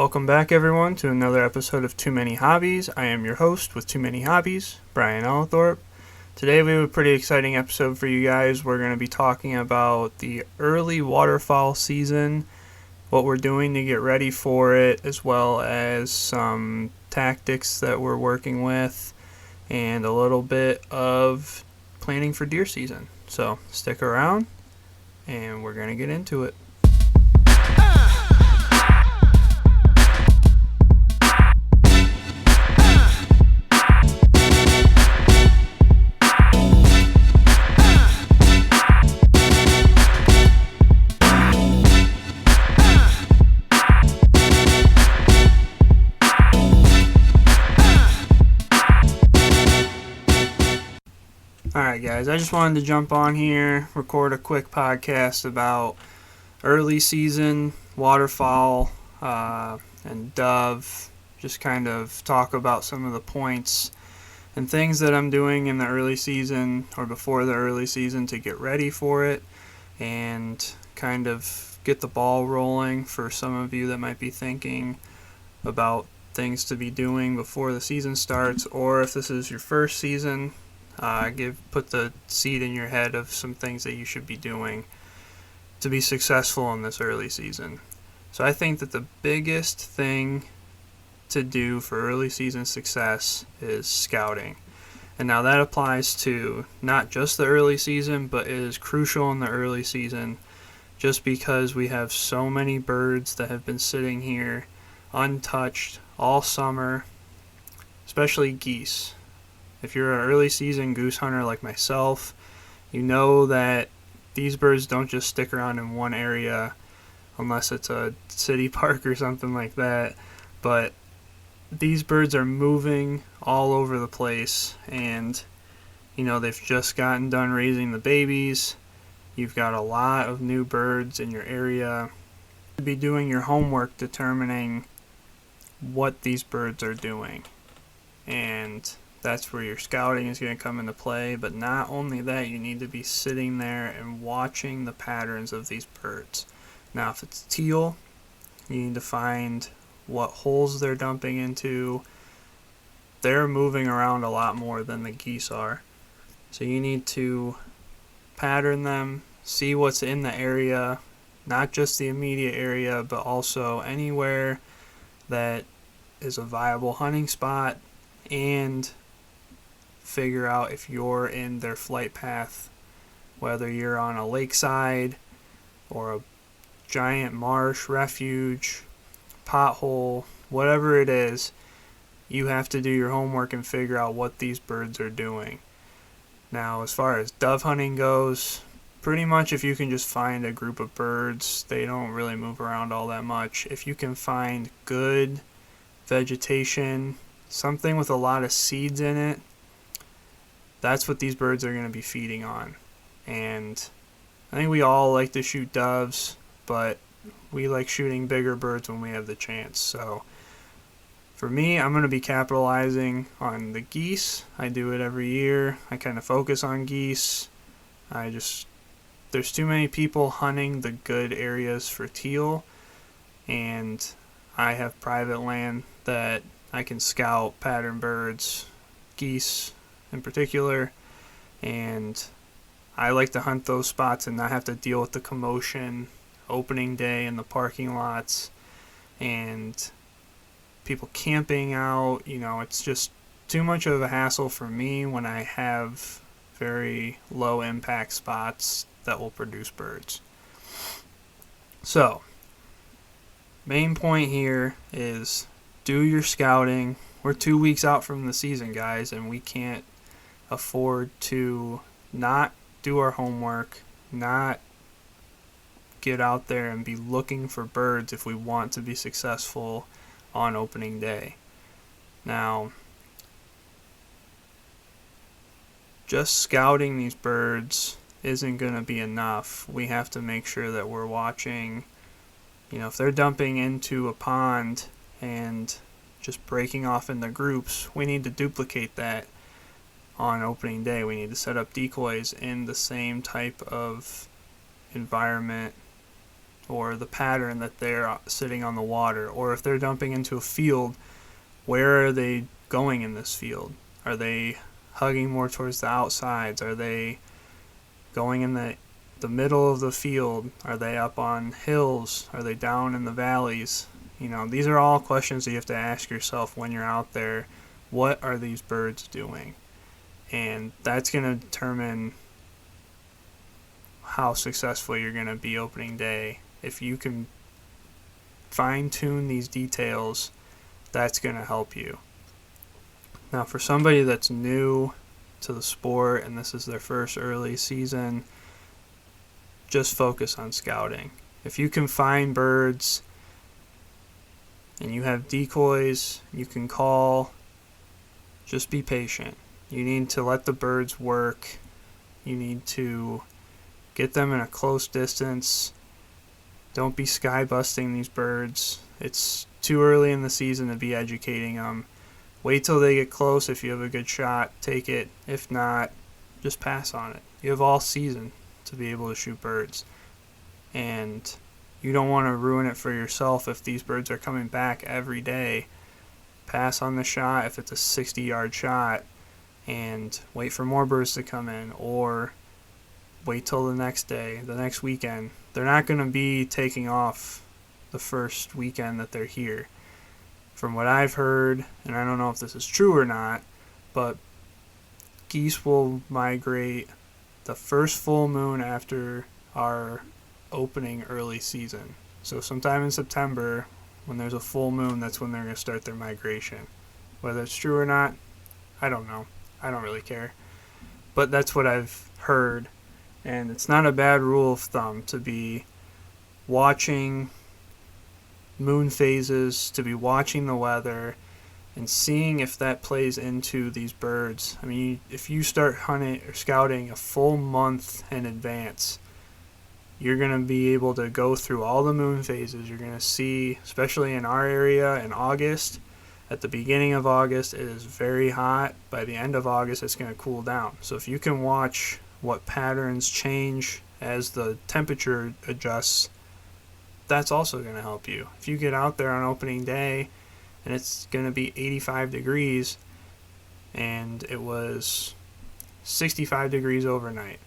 Welcome back, everyone, to another episode of Too Many Hobbies. I am your host with Too Many Hobbies, Brian Ellithorpe. Today we have a pretty exciting episode for you guys. We're going to be talking about the early waterfowl season, what we're doing to get ready for it, as well as some tactics that we're working with, and a little bit of planning for deer season. So stick around, and we're going to get into it. Alright guys, I just wanted to jump on here, record a quick podcast about early season waterfowl and dove, just kind of talk about some of the points and things that I'm doing in the early season or before the early season to get ready for it and kind of get the ball rolling for some of you that might be thinking about things to be doing before the season starts, or if this is your first season, put the seed in your head of some things that you should be doing to be successful in this early season. So I think that the biggest thing to do for early season success is scouting. And now that applies to not just the early season, but it is crucial in the early season just because we have so many birds that have been sitting here untouched all summer, especially geese. If you're an early season goose hunter like myself, you know that these birds don't just stick around in one area unless it's a city park or something like that, but these birds are moving all over the place, and they've just gotten done raising the babies. You've got a lot of new birds in your area. You should be doing your homework determining what these birds are doing, and that's where your scouting is going to come into play. But not only that, you need to be sitting there and watching the patterns of these birds. Now, if it's teal, you need to find what holes they're dumping into. They're moving around a lot more than the geese are. So you need to pattern them, see what's in the area, not just the immediate area, but also anywhere that is a viable hunting spot, and figure out if you're in their flight path, whether you're on a lakeside or a giant marsh, refuge, pothole, whatever it is. You have to do your homework and figure out what these birds are doing. Now, as far as dove hunting goes, pretty much if you can just find a group of birds, they don't really move around all that much. If you can find good vegetation, something with a lot of seeds in it, that's what these birds are going to be feeding on. And I think we all like to shoot doves, but we like shooting bigger birds when we have the chance. So for me, I'm going to be capitalizing on the geese. I do it every year. I kind of focus on geese. There's too many people hunting the good areas for teal, and I have private land that I can scout pattern birds, geese in particular, and I like to hunt those spots and not have to deal with the commotion opening day in the parking lots and people camping out. It's just too much of a hassle for me when I have very low impact spots that will produce birds. So, main point here is do your scouting. We're 2 weeks out from the season, guys, and we can't afford to not do our homework, not get out there and be looking for birds if we want to be successful on opening day. Now, just scouting these birds isn't going to be enough. We have to make sure that we're watching, if they're dumping into a pond and just breaking off into groups, we need to duplicate that on opening day. We need to set up decoys in the same type of environment or the pattern that they're sitting on the water, or if they're dumping into a field, where are they going in this field? Are they hugging more towards the outsides? Are they going in the middle of the field? Are they up on hills? Are they down in the valleys? These are all questions that you have to ask yourself when you're out there. What are these birds doing? And that's going to determine how successful you're going to be opening day. If you can fine-tune these details, that's going to help you. Now, for somebody that's new to the sport and this is their first early season, just focus on scouting. If you can find birds and you have decoys you can call, just be patient. You need to let the birds work. You need to get them in a close distance. Don't be sky busting these birds. It's too early in the season to be educating them. Wait till they get close. If you have a good shot, take it. If not, just pass on it. You have all season to be able to shoot birds. And you don't want to ruin it for yourself if these birds are coming back every day. Pass on the shot if it's a 60-yard shot and wait for more birds to come in, or wait till the next day, the next weekend. They're not going to be taking off the first weekend that they're here. From what I've heard, and I don't know if this is true or not, but geese will migrate the first full moon after our opening early season. So sometime in September, when there's a full moon, that's when they're going to start their migration. Whether it's true or not, I don't know. I don't really care. But that's what I've heard. And it's not a bad rule of thumb to be watching moon phases, to be watching the weather, and seeing if that plays into these birds. I mean, if you start hunting or scouting a full month in advance, you're going to be able to go through all the moon phases. You're going to see, especially in our area in August, at the beginning of August it is very hot. By the end of August it's going to cool down. So if you can watch what patterns change as the temperature adjusts, that's also going to help you. If you get out there on opening day and it's going to be 85 degrees and it was 65 degrees overnight,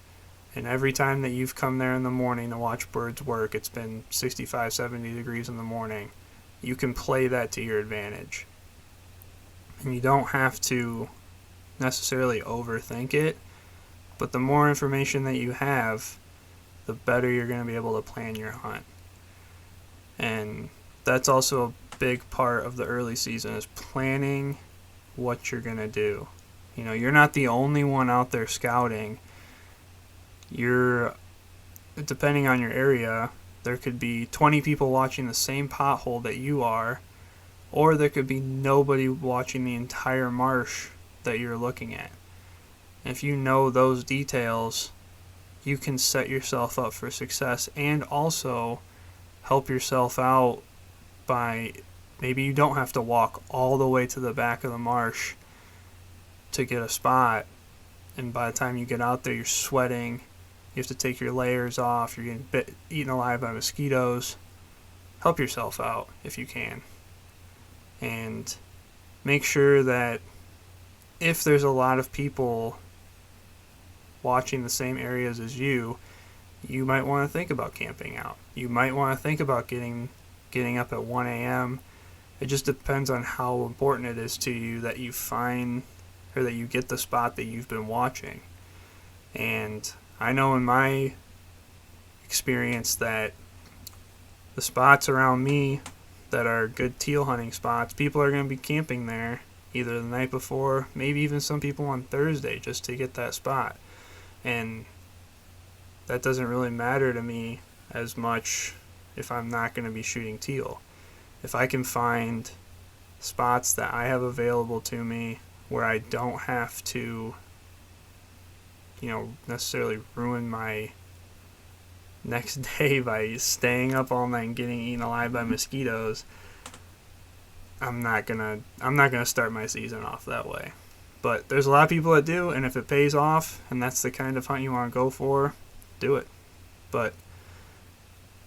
and every time that you've come there in the morning to watch birds work, it's been 65, 70 degrees in the morning, you can play that to your advantage. And you don't have to necessarily overthink it, but the more information that you have, the better you're going to be able to plan your hunt. And that's also a big part of the early season, is planning what you're going to do. You're not the only one out there scouting. Depending on your area, there could be 20 people watching the same pothole that you are, or there could be nobody watching the entire marsh that you're looking at. And if you know those details, you can set yourself up for success and also help yourself out by, maybe you don't have to walk all the way to the back of the marsh to get a spot, and by the time you get out there you're sweating, you have to take your layers off, you're getting eaten alive by mosquitoes. Help yourself out if you can. And make sure that if there's a lot of people watching the same areas as you, you might want to think about camping out. You might want to think about getting up at 1 a.m. It just depends on how important it is to you that you find, or that you get the spot that you've been watching. And I know in my experience that the spots around me that are good teal hunting spots, people are going to be camping there either the night before, maybe even some people on Thursday, just to get that spot. And that doesn't really matter to me as much if I'm not going to be shooting teal. If I can find spots that I have available to me where I don't have to, necessarily ruin my next day by staying up all night and getting eaten alive by mosquitoes, I'm not gonna start my season off that way. But there's a lot of people that do, and if it pays off and that's the kind of hunt you want to go for, do it. But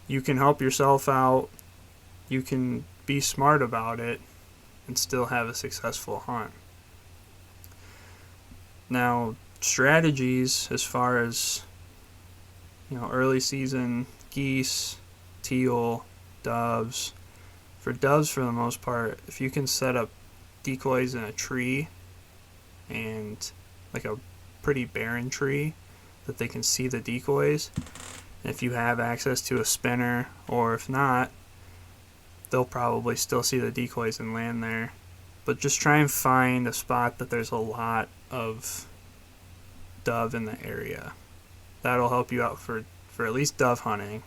you can help yourself out, you can be smart about it, and still have a successful hunt. Now, strategies as far as, early season geese, teal, doves. For doves, for the most part, if you can set up decoys in a tree, and like a pretty barren tree that they can see the decoys, and if you have access to a spinner, or if not, they'll probably still see the decoys and land there. But just try and find a spot that there's a lot of dove in the area. That'll help you out for at least dove hunting.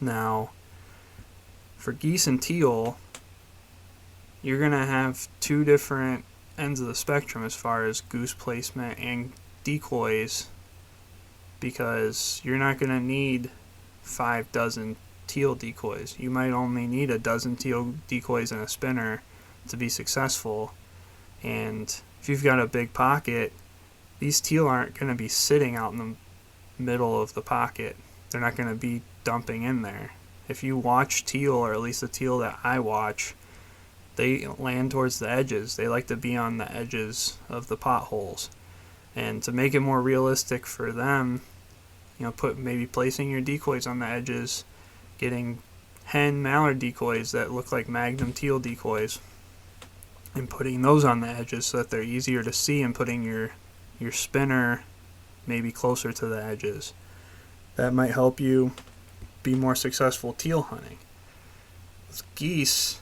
Now, for geese and teal, you're going to have two different ends of the spectrum as far as goose placement and decoys, because you're not going to need 5 dozen teal decoys. You might only need a dozen teal decoys and a spinner to be successful. And if you've got a big pocket, these teal aren't going to be sitting out in the middle of the pocket. They're not going to be dumping in there. If you watch teal, or at least the teal that I watch, they land towards the edges. They like to be on the edges of the potholes. And to make it more realistic for them, maybe placing your decoys on the edges, getting hen mallard decoys that look like magnum teal decoys, and putting those on the edges so that they're easier to see, and putting your spinner maybe closer to the edges. That might help you be more successful teal hunting. With geese,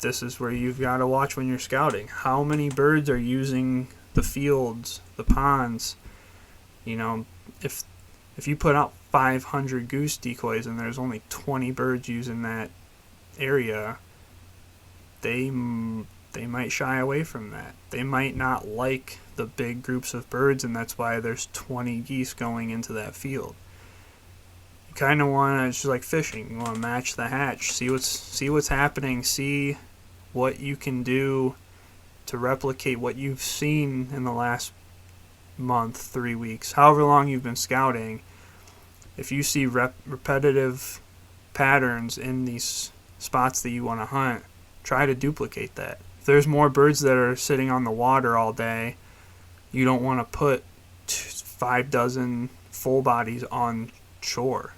this is where you've got to watch when you're scouting. How many birds are using the fields, the ponds? If you put out 500 goose decoys and there's only 20 birds using that area, they might shy away from that. They might not like the big groups of birds, and that's why there's 20 geese going into that field. You kind of want to, it's just like fishing, you want to match the hatch, see what's happening, see what you can do to replicate what you've seen in the last month, 3 weeks, however long you've been scouting. If you see repetitive patterns in these spots that you want to hunt, try to duplicate that. If there's more birds that are sitting on the water all day, you don't want to put 5 dozen full bodies on shore.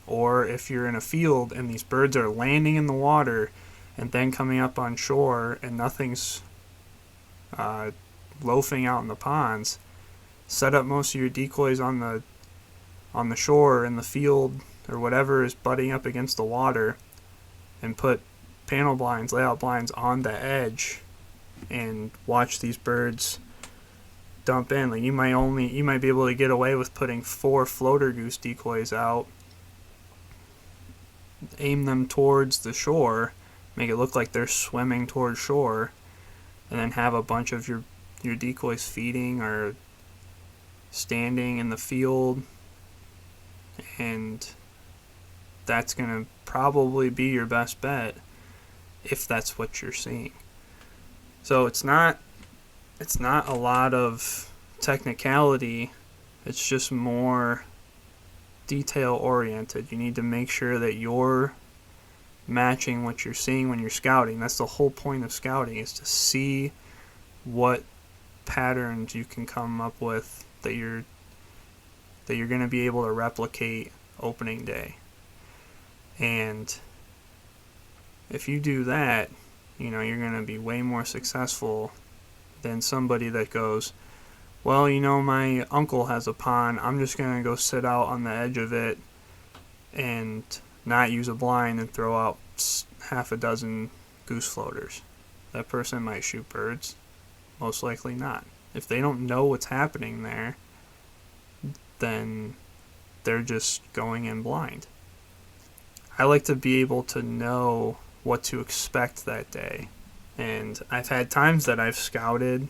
Or if you're in a field and these birds are landing in the water and then coming up on shore and nothing's loafing out in the ponds, set up most of your decoys on the shore, in the field, or whatever is butting up against the water, and put panel blinds, layout blinds on the edge, and watch these birds dump in. Like you might be able to get away with putting 4 floater goose decoys out, aim them towards the shore, make it look like they're swimming towards shore, and then have a bunch of your decoys feeding or standing in the field, and that's going to probably be your best bet if that's what you're seeing. So it's not a lot of technicality, it's just more detail oriented. You need to make sure that you're matching what you're seeing when you're scouting. That's the whole point of scouting, is to see what patterns you can come up with that you're going to be able to replicate opening day. And if you do that, you're going to be way more successful than somebody that goes, well, my uncle has a pond, I'm just going to go sit out on the edge of it and not use a blind and throw out half a dozen goose floaters. That person might shoot birds. Most likely not. If they don't know what's happening there, then they're just going in blind. I like to be able to know what to expect that day. And I've had times that I've scouted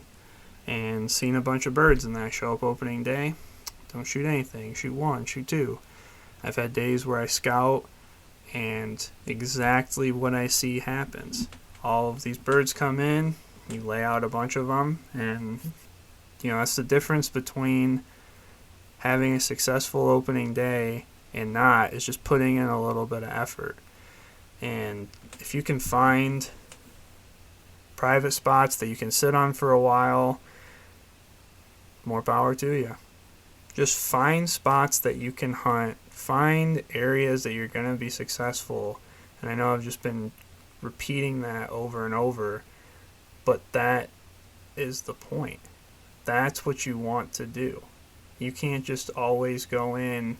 and seen a bunch of birds, and then I show up opening day, don't shoot anything, shoot 1, shoot 2. I've had days where I scout and exactly what I see happens. All of these birds come in, you lay out a bunch of them, and that's the difference between having a successful opening day and not is just putting in a little bit of effort. And if you can find private spots that you can sit on for a while, more power to you. Just find spots that you can hunt. Find areas that you're going to be successful. And I know I've just been repeating that over and over, but that is the point. That's what you want to do. You can't just always go in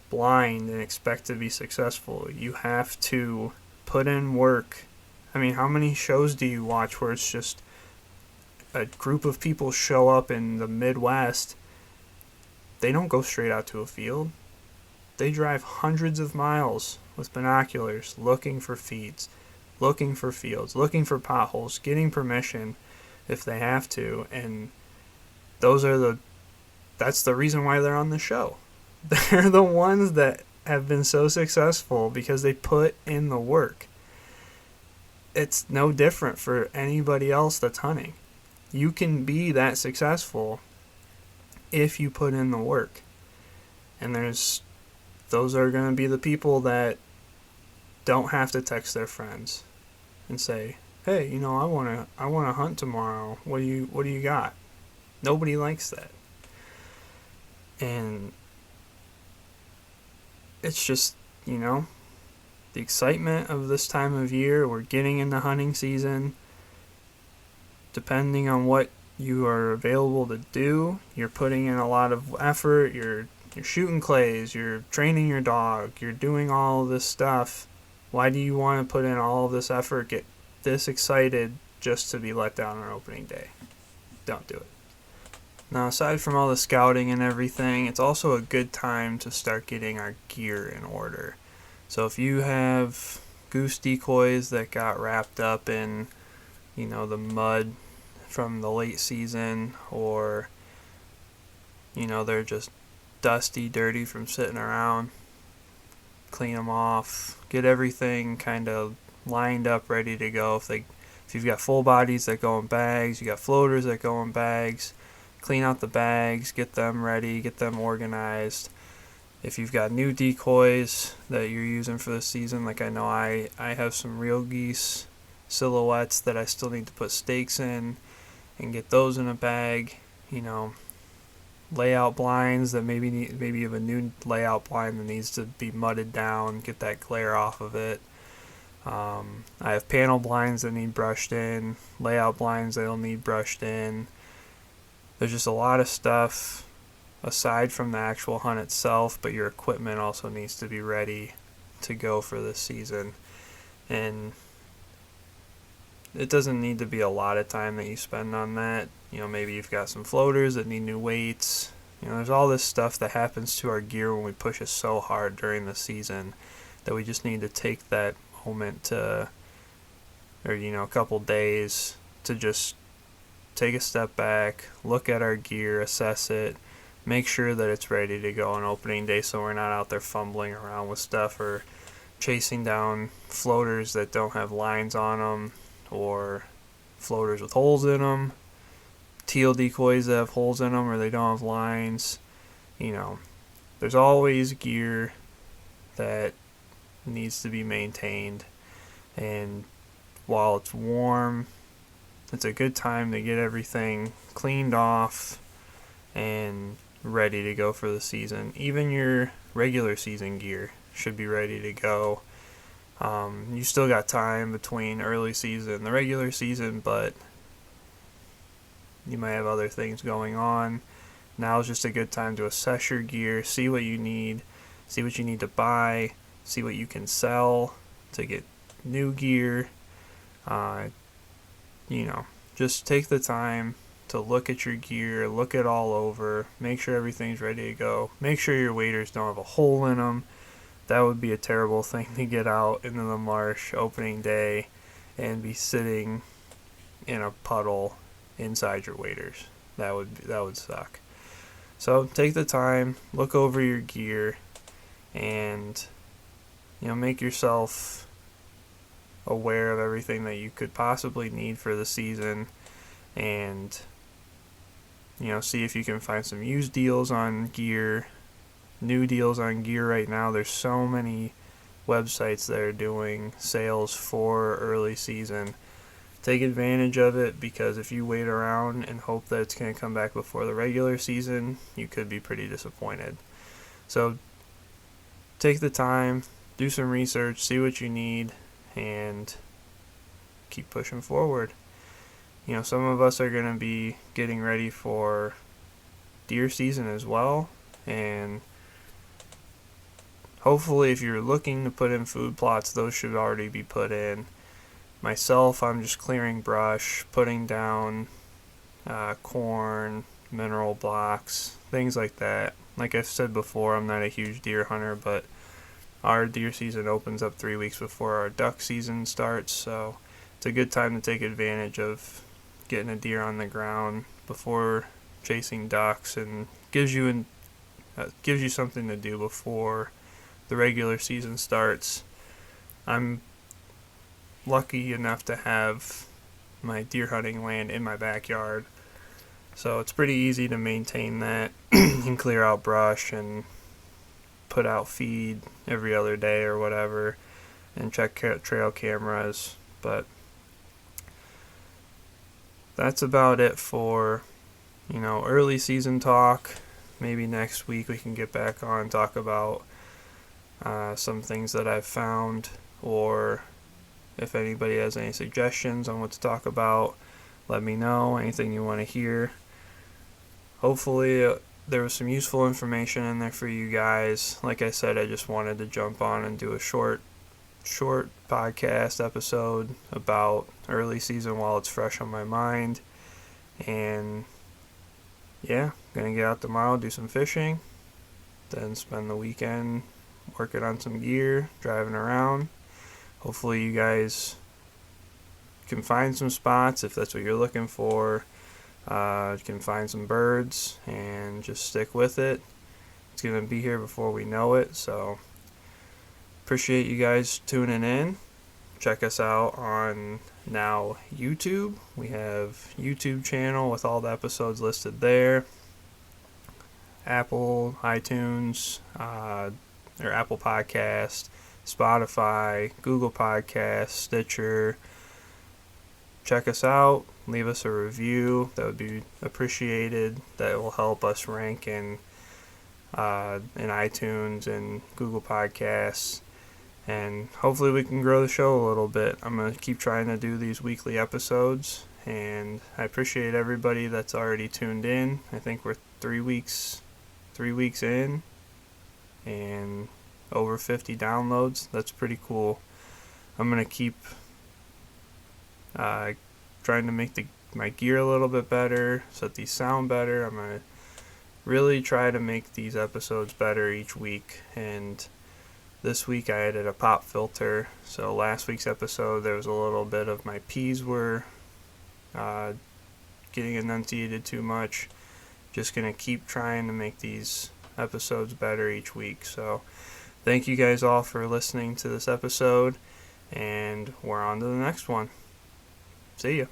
blind and expect to be successful. You have to put in work. I mean, how many shows do you watch where it's just a group of people show up in the Midwest? They don't go straight out to a field. They drive hundreds of miles with binoculars looking for feeds, looking for fields, looking for potholes, getting permission if they have to, and that's the reason why they're on the show. They're the ones that have been so successful because they put in the work. It's no different for anybody else that's hunting. You can be that successful if you put in the work. And those are going to be the people that don't have to text their friends and say, "Hey, I want to hunt tomorrow. What do you got?" Nobody likes that. And it's just, the excitement of this time of year. We're getting into hunting season. Depending on what you are available to do, you're putting in a lot of effort. You're shooting clays. You're training your dog. You're doing all of this stuff. Why do you want to put in all of this effort, get this excited just to be let down on opening day? Don't do it. Now, aside from all the scouting and everything, it's also a good time to start getting our gear in order. So if you have goose decoys that got wrapped up in, the mud from the late season, or, they're just dusty, dirty from sitting around, clean them off, get everything kind of lined up, ready to go. If you've got full bodies that go in bags, you got floaters that go in bags, clean out the bags, get them ready, get them organized. If you've got new decoys that you're using for the season, like I know I have some real geese silhouettes that I still need to put stakes in and get those in a bag. Layout blinds that maybe you have a new layout blind that needs to be mudded down, get that glare off of it. I have panel blinds that need brushed in, layout blinds that'll need brushed in. There's just a lot of stuff aside from the actual hunt itself, but your equipment also needs to be ready to go for this season. And it doesn't need to be a lot of time that you spend on that. Maybe you've got some floaters that need new weights. There's all this stuff that happens to our gear when we push it so hard during the season that we just need to take that moment a couple days to just take a step back, look at our gear, assess it, make sure that it's ready to go on opening day so we're not out there fumbling around with stuff or chasing down floaters that don't have lines on them, or floaters with holes in them, teal decoys that have holes in them or they don't have lines. There's always gear that needs to be maintained, and while it's warm, it's a good time to get everything cleaned off and ready to go for the season. Even your regular season gear should be ready to go. You still got time between early season and the regular season, but you might have other things going on. Now is just a good time to assess your gear, see what you need to buy, see what you can sell to get new gear. Just take the time to look at your gear, look it all over, make sure everything's ready to go, make sure your waders don't have a hole in them. That would be a terrible thing to get out into the marsh opening day and be sitting in a puddle inside your waders. That would suck. So take the time, look over your gear, and make yourself aware of everything that you could possibly need for the season, and see if you can find some used deals on gear new deals on gear right now. There's so many websites that are doing sales for early season. Take advantage of it, because if you wait around and hope that it's going to come back before the regular season, you could be pretty disappointed. So take the time, do some research, see what you need, and keep pushing forward. You know, some of us are going to be getting ready for deer season as well, and hopefully if you're looking to put in food plots, those should already be put in. Myself, I'm just clearing brush, putting down corn, mineral blocks, things like that. Like I've said before, I'm not a huge deer hunter, but our deer season opens up 3 weeks before our duck season starts, so it's a good time to take advantage of getting a deer on the ground before chasing ducks, and gives you something to do before the regular season starts. I'm lucky enough to have my deer hunting land in my backyard, so it's pretty easy to maintain that. You can clear out brush and put out feed every other day or whatever, and check trail cameras. But that's about it for, early season talk. Maybe next week we can get back on and talk about some things that I've found, or if anybody has any suggestions on what to talk about, let me know. Anything you want to hear. Hopefully there was some useful information in there for you guys. Like I said, I just wanted to jump on and do a short podcast episode about early season while it's fresh on my mind. And yeah, gonna get out tomorrow, do some fishing, then spend the weekend working on some gear, driving around. Hopefully you guys can find some spots if that's what you're looking for. You can find some birds and just stick with it. It's going to be here before we know it, so appreciate you guys tuning in. Check us out on now YouTube. We have YouTube channel with all the episodes listed there. Apple, iTunes, or Apple Podcast, Spotify, Google Podcast, Stitcher. Check us out. Leave us a review. That would be appreciated. That will help us rank in iTunes and Google Podcasts. And hopefully we can grow the show a little bit. I'm going to keep trying to do these weekly episodes. And I appreciate everybody that's already tuned in. I think we're 3 weeks in. And over 50 downloads. That's pretty cool. I'm going to keep trying to make my gear a little bit better so that these sound better. I'm going to really try to make these episodes better each week. And this week I added a pop filter. So last week's episode there was a little bit of my P's were getting enunciated too much. Just going to keep trying to make these episodes better each week. So thank you guys all for listening to this episode, and we're on to the next one. See ya.